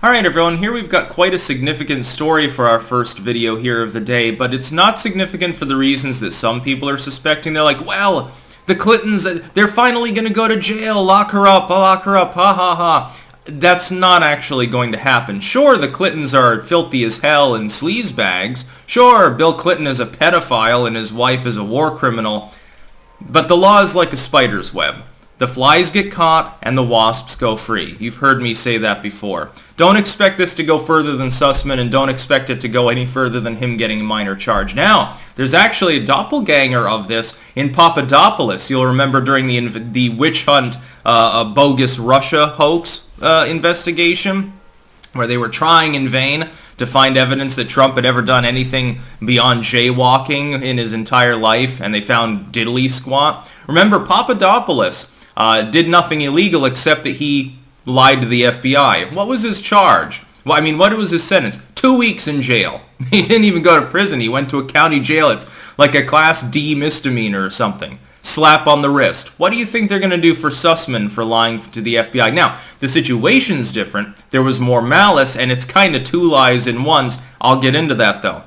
Alright everyone, here we've got quite a significant story for our first video here of the day, but it's not significant for the reasons that some people are suspecting. They're like, well, the Clintons, they're finally going to go to jail, lock her up, ha ha ha. That's not actually going to happen. Sure, the Clintons are filthy as hell and sleazebags. Sure, Bill Clinton is a pedophile and his wife is a war criminal. But the law is like a spider's web. The flies get caught and the wasps go free. You've heard me say that before. Don't expect this to go further than Sussman, and don't expect it to go any further than him getting a minor charge. Now, there's actually a doppelganger of this in Papadopoulos. You'll remember during the witch hunt, bogus Russia hoax investigation, where they were trying in vain to find evidence that Trump had ever done anything beyond jaywalking in his entire life, and they found diddly squat. Remember, Papadopoulos did nothing illegal except that he lied to the FBI. What was his charge? Well, I mean, what was his sentence? 2 weeks in jail. He didn't even go to prison. He went to a county jail. It's like a Class D misdemeanor or something. Slap on the wrist. What do you think they're going to do for Sussman for lying to the FBI? Now, the situation's different. There was more malice, and it's kind of two lies in one. I'll get into that, though.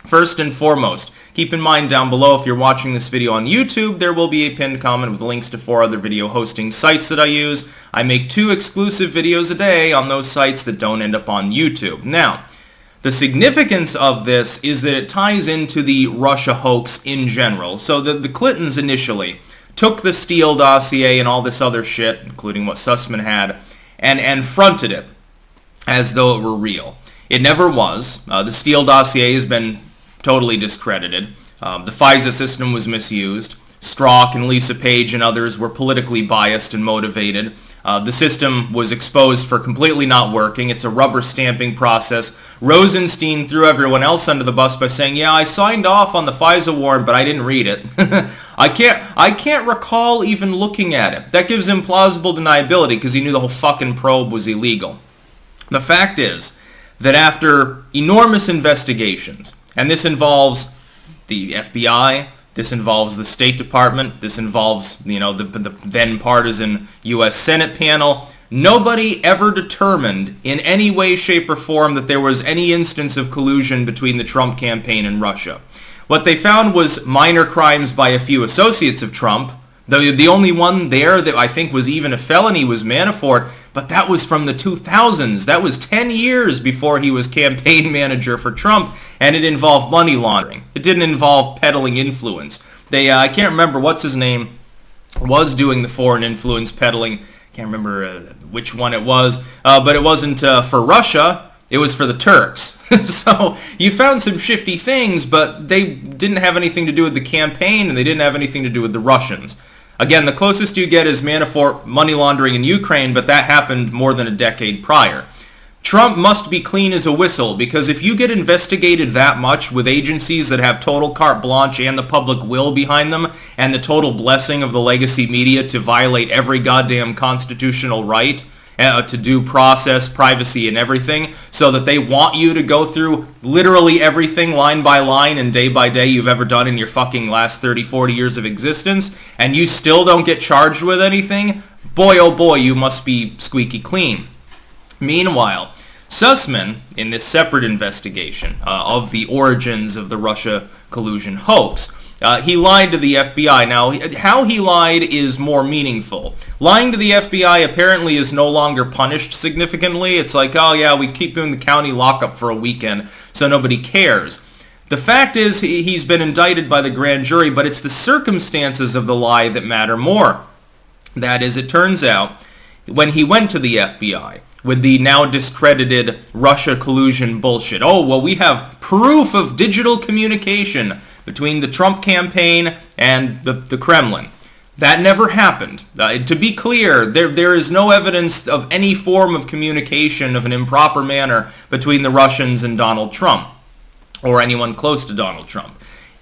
First and foremost, keep in mind down below, if you're watching this video on YouTube, there will be a pinned comment with links to 4 other video hosting sites that I use. I make 2 exclusive videos a day on those sites that don't end up on YouTube. Now, the significance of this is that it ties into the Russia hoax in general. So the Clintons initially took the Steele dossier and all this other shit, including what Sussman had, and fronted it as though it were real. It never was. The Steele dossier has been totally discredited. The FISA system was misused. Strzok and Lisa Page and others were politically biased and motivated. The system was exposed for completely not working. It's a rubber stamping process. Rosenstein threw everyone else under the bus by saying, yeah, I signed off on the FISA warrant, but I didn't read it. I can't recall even looking at it. That gives him plausible deniability because he knew the whole fucking probe was illegal. The fact is that after enormous investigations, and this involves the FBI, this involves the State Department, this involves, the then partisan U.S. Senate panel, nobody ever determined in any way, shape, or form that there was any instance of collusion between the Trump campaign and Russia. What they found was minor crimes by a few associates of Trump. The only one there that I think was even a felony was Manafort, but that was from the 2000s. That was 10 years before he was campaign manager for Trump, and it involved money laundering. It didn't involve peddling influence. I can't remember what's his name was doing the foreign influence peddling. Can't remember which one it was, but it wasn't for Russia. It was for the Turks. So you found some shifty things, but they didn't have anything to do with the campaign, and they didn't have anything to do with the Russians. Again, the closest you get is Manafort money laundering in Ukraine, but that happened more than a decade prior. Trump must be clean as a whistle, because if you get investigated that much with agencies that have total carte blanche and the public will behind them, and the total blessing of the legacy media to violate every goddamn constitutional right, to due process, privacy, and everything, so that they want you to go through literally everything line by line and day by day you've ever done in your fucking last 30, 40 years of existence, and you still don't get charged with anything, boy oh boy, you must be squeaky clean. Meanwhile, Sussman, in this separate investigation of the origins of the Russia collusion hoax, he lied to the FBI. Now, how he lied is more meaningful. Lying to the FBI apparently is no longer punished significantly. It's like, oh yeah, we keep him in the county lockup for a weekend, so nobody cares. The fact is, he's been indicted by the grand jury, but it's the circumstances of the lie that matter more. That is, it turns out, when he went to the FBI with the now discredited Russia collusion bullshit, oh, well, we have proof of digital communication between the Trump campaign and the Kremlin. That never happened. To be clear, there is no evidence of any form of communication of an improper manner between the Russians and Donald Trump, or anyone close to Donald Trump.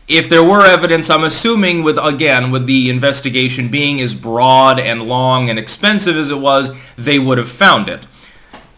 If there were evidence, I'm assuming with the investigation being as broad and long and expensive as it was, they would have found it.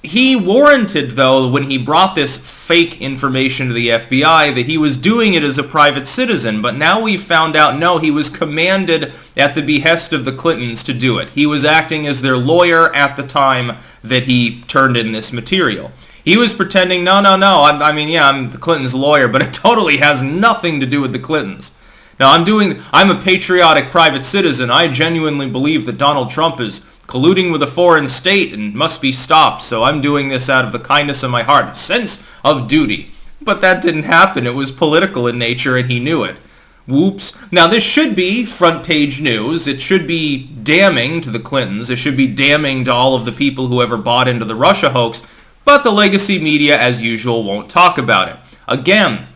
He warranted, though, when he brought this fake information to the FBI that he was doing it as a private citizen. But now we've found out, no, he was commanded at the behest of the Clintons to do it. He was acting as their lawyer at the time that he turned in this material. He was pretending, no, I'm the Clintons' lawyer, but it totally has nothing to do with the Clintons. Now, I'm a patriotic private citizen. I genuinely believe that Donald Trump is colluding with a foreign state and must be stopped, so I'm doing this out of the kindness of my heart, a sense of duty. But that didn't happen. It was political in nature, and he knew it. Whoops. Now, this should be front page news. It should be damning to the Clintons. It should be damning to all of the people who ever bought into the Russia hoax, but the legacy media, as usual, won't talk about it. Again,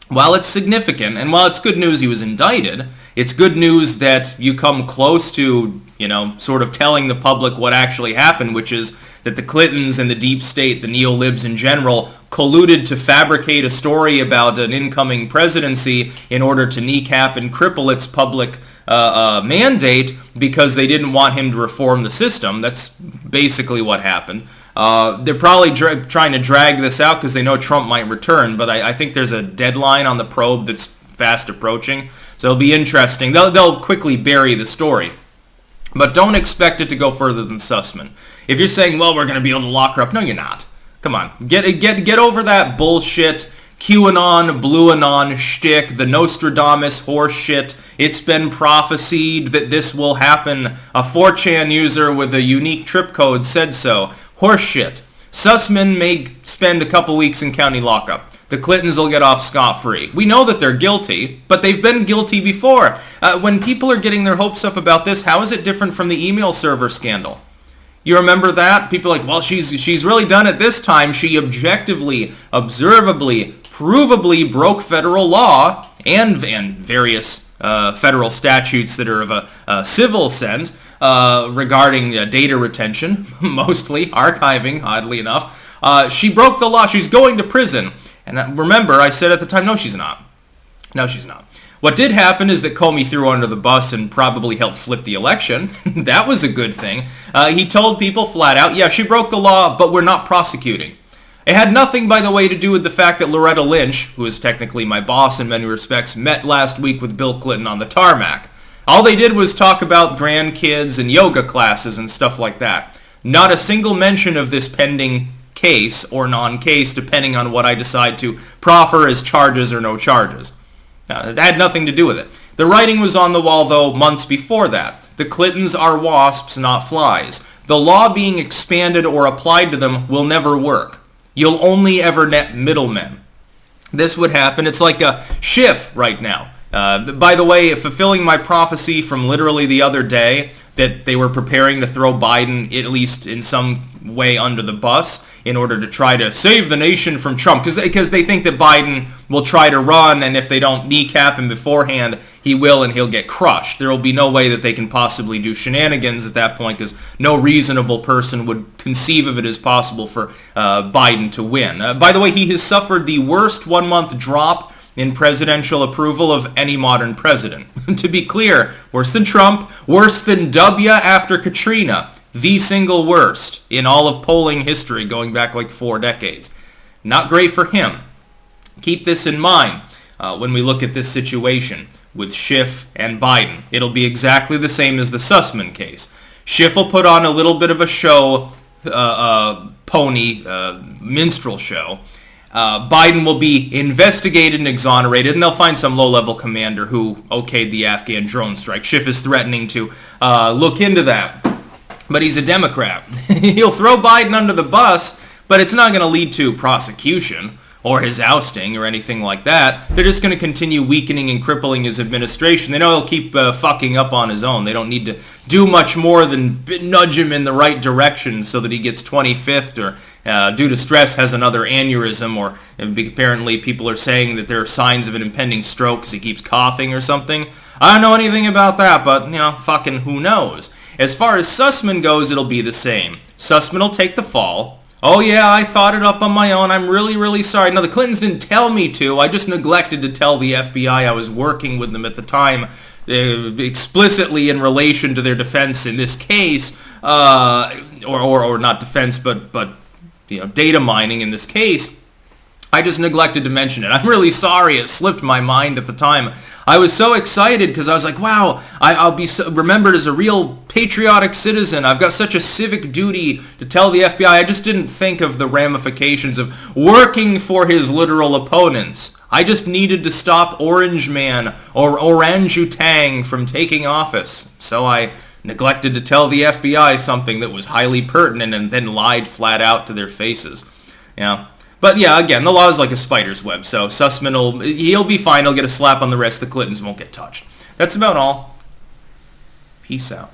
while it's significant, and while it's good news he was indicted, it's good news that you come close to, sort of telling the public what actually happened, which is that the Clintons and the deep state, the neo-libs in general, colluded to fabricate a story about an incoming presidency in order to kneecap and cripple its public mandate because they didn't want him to reform the system. That's basically what happened. They're probably trying to drag this out because they know Trump might return, but I think there's a deadline on the probe that's fast approaching, so it'll be interesting. They'll quickly bury the story, but don't expect it to go further than Sussman. If you're saying, well, we're going to be able to lock her up, no, you're not. Come on, get over that bullshit QAnon, Blue Anon shtick, the Nostradamus horse shit. It's been prophesied that this will happen. A 4chan user with a unique trip code said so. Horseshit. Sussman may spend a couple weeks in county lockup. The Clintons will get off scot-free. We know that they're guilty, but they've been guilty before. When people are getting their hopes up about this, how is it different from the email server scandal? You remember that? People are like, well, she's really done it this time. She objectively, observably, provably broke federal law and various federal statutes that are of a civil sense. Regarding data retention, mostly archiving, oddly enough. She broke the law. She's going to prison. And remember, I said at the time, no, she's not. No, she's not. What did happen is that Comey threw her under the bus and probably helped flip the election. That was a good thing. He told people flat out, yeah, she broke the law, but we're not prosecuting. It had nothing, by the way, to do with the fact that Loretta Lynch, who is technically my boss in many respects, met last week with Bill Clinton on the tarmac. All they did was talk about grandkids and yoga classes and stuff like that. Not a single mention of this pending case or non-case, depending on what I decide to proffer as charges or no charges. It had nothing to do with it. The writing was on the wall, though, months before that. The Clintons are wasps, not flies. The law being expanded or applied to them will never work. You'll only ever net middlemen. This would happen. It's like a Schiff right now. By the way, fulfilling my prophecy from literally the other day that they were preparing to throw Biden, at least in some way, under the bus in order to try to save the nation from Trump, because they think that Biden will try to run, and if they don't kneecap him beforehand, he will, and he'll get crushed. There will be no way that they can possibly do shenanigans at that point, because no reasonable person would conceive of it as possible for Biden to win. By the way, he has suffered the worst one-month drop in presidential approval of any modern president. To be clear, worse than Trump, worse than W after Katrina. The single worst in all of polling history going back like 4 decades. Not great for him. Keep this in mind when we look at this situation with Schiff and Biden. It'll be exactly the same as the Sussman case. Schiff will put on a little bit of a show, minstrel show. Biden will be investigated and exonerated, and they'll find some low-level commander who okayed the Afghan drone strike. Schiff is threatening to look into that, but he's a Democrat. He'll throw Biden under the bus, but it's not going to lead to prosecution or his ousting or anything like that. They're just going to continue weakening and crippling his administration. They know he'll keep fucking up on his own. They don't need to do much more than nudge him in the right direction so that he gets 25th or due to stress has another aneurysm, or apparently people are saying that there are signs of an impending stroke because he keeps coughing or something. I don't know anything about that, but, fucking who knows. As far as Sussman goes, it'll be the same. Sussman will take the fall. Oh yeah, I thought it up on my own. I'm really, really sorry. No, the Clintons didn't tell me to. I just neglected to tell the FBI I was working with them at the time, explicitly in relation to their defense in this case, or not defense, but data mining in this case. I just neglected to mention it. I'm really sorry. It slipped my mind at the time. I was so excited because I was like, wow, I'll be remembered as a real patriotic citizen. I've got such a civic duty to tell the FBI. I just didn't think of the ramifications of working for his literal opponents. I just needed to stop Orange Man or Orangutang from taking office. So I neglected to tell the FBI something that was highly pertinent and then lied flat out to their faces. Yeah. But yeah, again, the law is like a spider's web, so Sussman he'll be fine. He'll get a slap on the wrist. The Clintons won't get touched. That's about all. Peace out.